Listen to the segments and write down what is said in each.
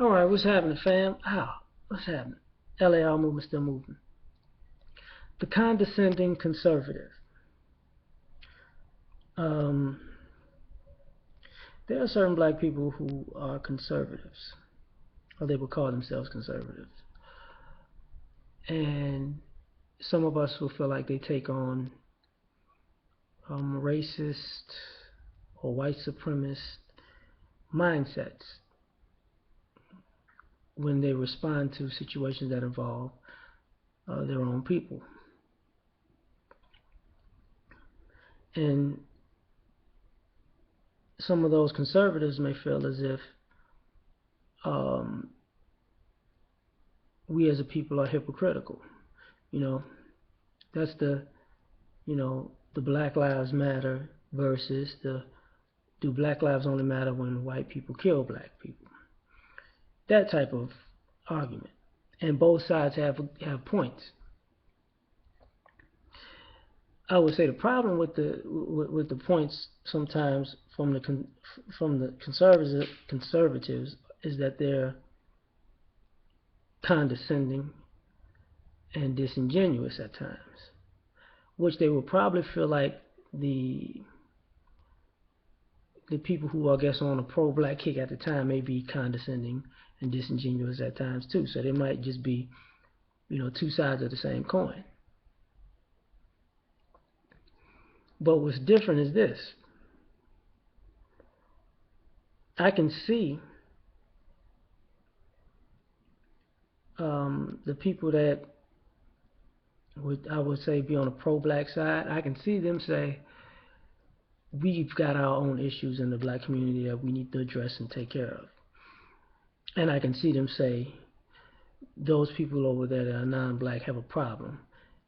All right, what's happening, fam? What's happening? L.A.R. movement still moving. The condescending conservative. Um, there are certain black people who are conservatives, or they would call themselves conservatives. And some of us will feel like they take on racist or white supremacist mindsets when they respond to situations that involve their own people. And some of those conservatives may feel as if um, we as a people are hypocritical. You know, that's the Black Lives Matter versus the do Black Lives only matter when white people kill black people. That type of argument. And both sides have points. I would say the problem with the points sometimes from the conservatives is that they're condescending and disingenuous at times, which they will probably feel like the people who I guess on a pro-black kick at the time may be condescending and disingenuous at times too. So they might just be, two sides of the same coin. But what's different is this. I can see the people that I would say be on the pro-black side. I can see them say, we've got our own issues in the black community that we need to address and take care of. And I can see them say, those people over there that are non-black have a problem,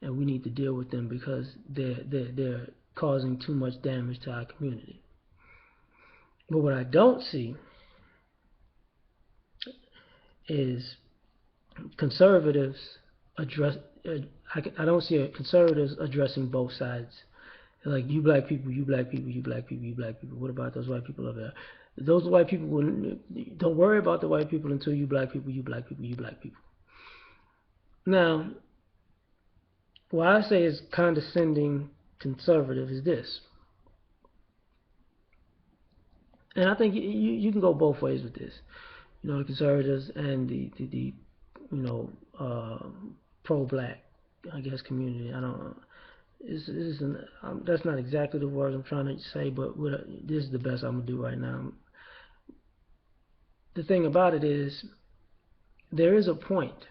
and we need to deal with them because they're causing too much damage to our community. But what I don't see is conservatives address. I don't see conservatives addressing both sides. Like, you black people, you black people, you black people, you black people. What about those white people over there? Those white people, don't worry about the white people until you black people, you black people, you black people. Now, what I say is condescending conservative is this. And I think you can go both ways with this. The conservatives and the pro-black, I guess, community. I don't know. That's not exactly the words I'm trying to say, but this is the best I'm going to do right now. The thing about it is, there is a point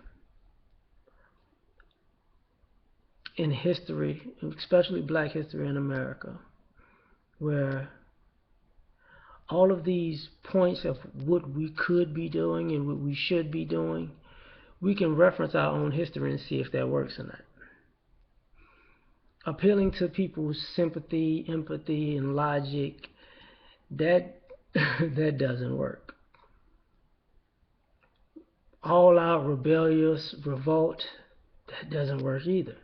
in history, especially black history in America, where all of these points of what we could be doing and what we should be doing, we can reference our own history and see if that works or not. Appealing to people's sympathy, empathy, and logic, that doesn't work. All out rebellious revolt, that doesn't work either.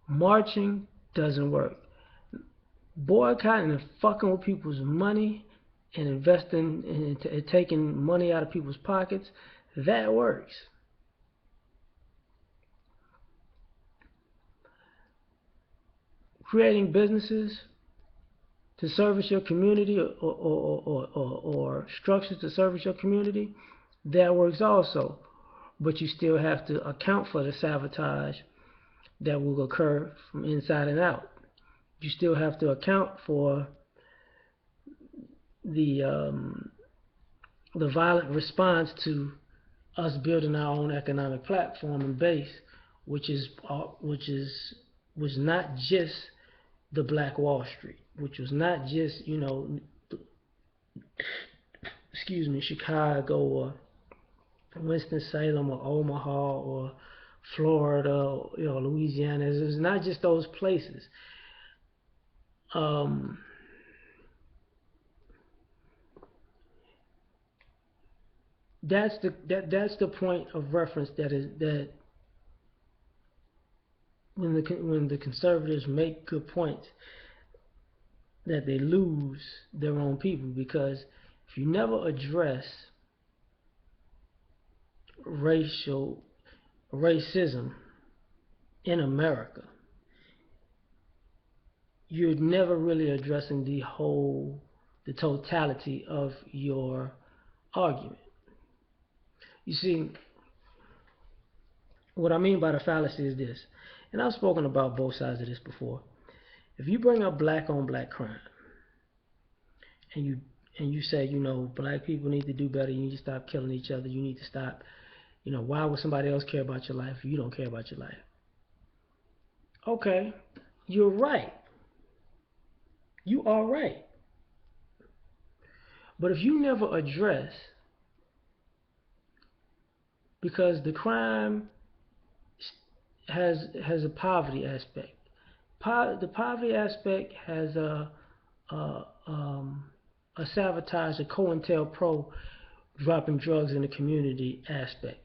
Marching doesn't work. Boycotting and fucking with people's money and investing and taking money out of people's pockets, that works. Creating businesses to service your community or structures to service your community, that works also. But you still have to account for the sabotage that will occur from inside and out. You still have to account for the violent response to us building our own economic platform and base, which was not just the Black Wall Street, which was not just Chicago or Winston-Salem or Omaha or Florida or Louisiana. It was not just those places. That's the point of reference that when the conservatives make good points, that they lose their own people, because if you never address racism in America, you're never really addressing the totality of your argument. You see, what I mean by the fallacy is this, and I've spoken about both sides of this before. If you bring up black on black crime, and you say, black people need to do better, you need to stop killing each other, you need to stop, why would somebody else care about your life if you don't care about your life? Okay, you're right. You are right. But if you never address, because the crime has a poverty aspect. The poverty aspect has a, um, a sabotage, a COINTELPRO dropping drugs in the community aspect.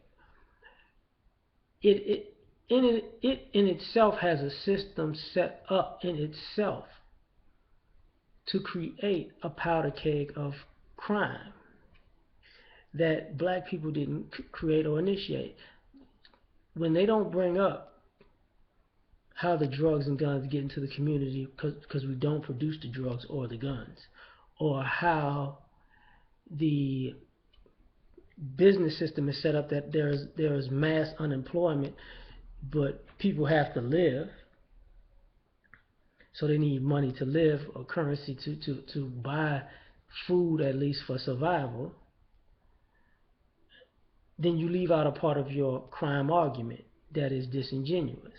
It in itself has a system set up in itself to create a powder keg of crime that black people didn't create or initiate. When they don't bring up how the drugs and guns get into the community because we don't produce the drugs or the guns, or how the business system is set up that there's mass unemployment, but people have to live, so they need money to live or currency to buy food, at least for survival, then you leave out a part of your crime argument that is disingenuous.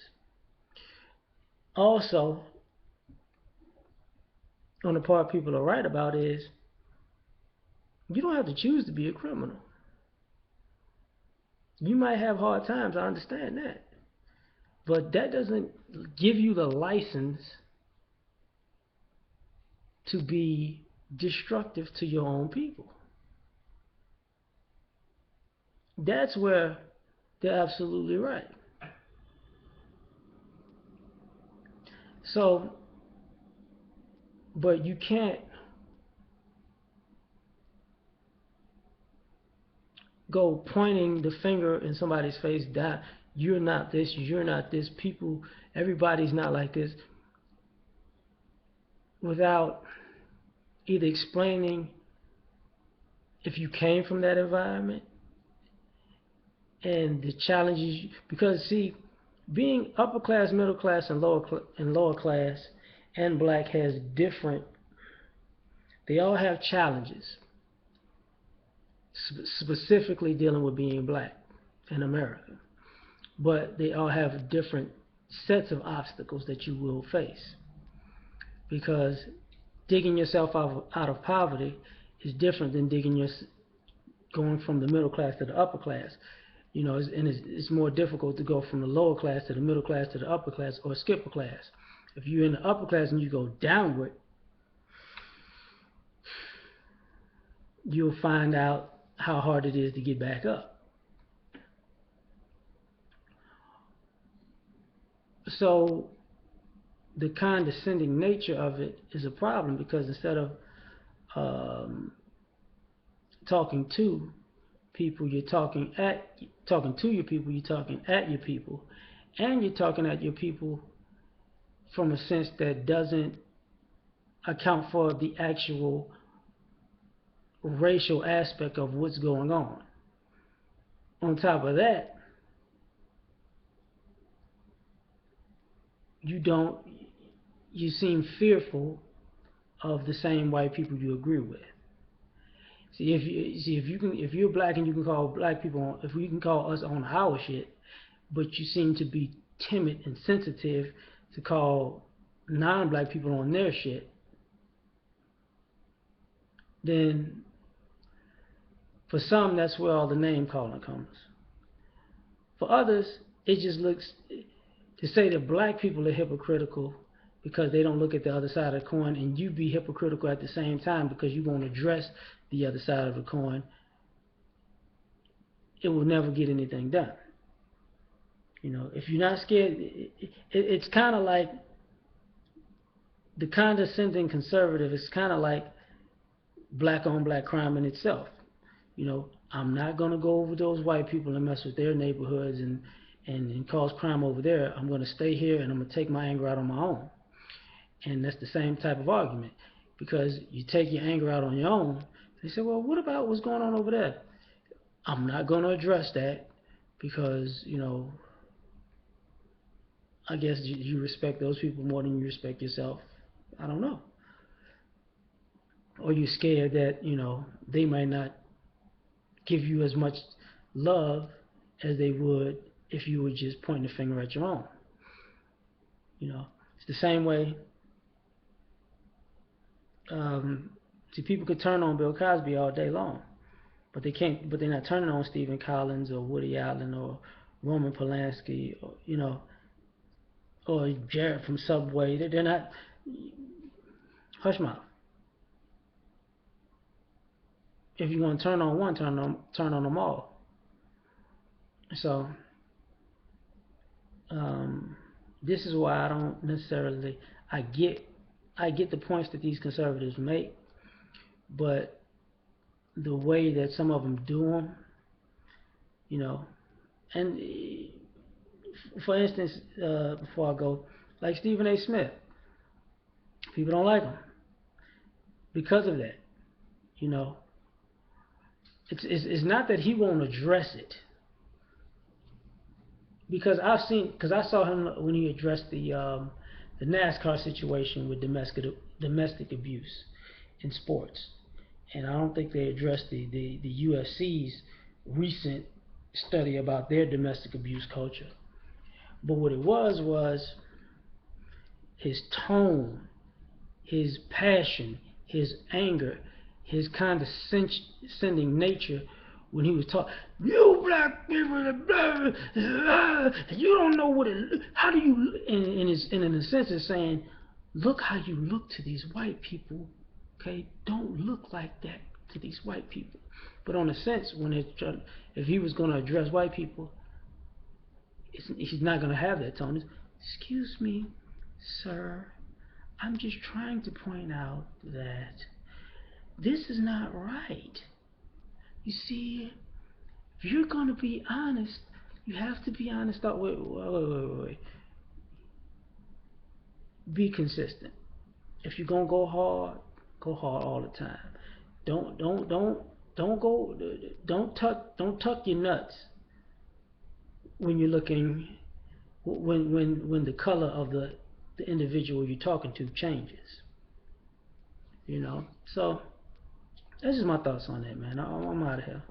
Also, on the part people are right about is you don't have to choose to be a criminal. You might have hard times, I understand that. But that doesn't give you the license to be destructive to your own people. That's where they're absolutely right. So, but you can't go pointing the finger in somebody's face that you're not this, you're not this, people, everybody's not like this, without either explaining if you came from that environment and the challenges. Because see, being upper class, middle class, and lower class and black has different. They all have challenges, specifically dealing with being black in America. But they all have different sets of obstacles that you will face. Because digging yourself out of poverty is different than going from the middle class to the upper class. It's more difficult to go from the lower class to the middle class to the upper class, or skip a class. If you're in the upper class and you go downward, you'll find out how hard it is to get back up. So the condescending nature of it is a problem, because instead of talking to people, you're talking to your people, you're talking at your people, and you're talking at your people from a sense that doesn't account for the actual racial aspect of what's going on. On top of that, you seem fearful of the same white people you agree with. If you're black and you can call black people, if we can call us on our shit, but you seem to be timid and sensitive to call non-black people on their shit, then for some, that's where all the name calling comes. For others, it just looks, to say that black people are hypocritical because they don't look at the other side of the coin, and you be hypocritical at the same time because you won't address the other side of the coin, it will never get anything done. If you're not scared, it's kind of like the condescending conservative. It's kind of like black on black crime in itself. You know, I'm not gonna go over those white people and mess with their neighborhoods and cause crime over there. I'm gonna stay here and I'm gonna take my anger out on my own. And that's the same type of argument. Because you take your anger out on your own, they say, well, what about what's going on over there? I'm not gonna address that because, you know, I guess you respect those people more than you respect yourself. I don't know. Or you're scared that, you know, they might not give you as much love as they would if you were just pointing the finger at your own. You know, it's the same way. Um, See, people could turn on Bill Cosby all day long, but they can't. But they're not turning on Stephen Collins or Woody Allen or Roman Polanski, or, you know, or Jared from Subway. They're not. Hush mouth. If you're gonna turn on one, turn on them all. So um, this is why I don't necessarily. I get I get the points that these conservatives make, but the way that some of them do them, you know, and for instance, before I go, like Stephen A. Smith, people don't like him because of that. You know, it's not that he won't address it, because I saw him when he addressed the NASCAR situation with domestic abuse in sports, and I don't think they addressed the UFC's recent study about their domestic abuse culture. But what it was his tone, his passion, his anger, his condescending nature when he was talking. You black people, blah, blah, you don't know what it. How do you? In a sense, is saying, look how you look to these white people. Okay, don't look like that to these white people. But on a sense, if he was going to address white people, he's not going to have that tone. Excuse me, sir. I'm just trying to point out that this is not right. You see, if you're going to be honest, you have to be honest. Wait. Be consistent. If you're going to go hard all the time. Don't go. Don't tuck your nuts when you're looking. When the color of the individual you're talking to changes. You know. So that's just my thoughts on that, man. I'm out of here.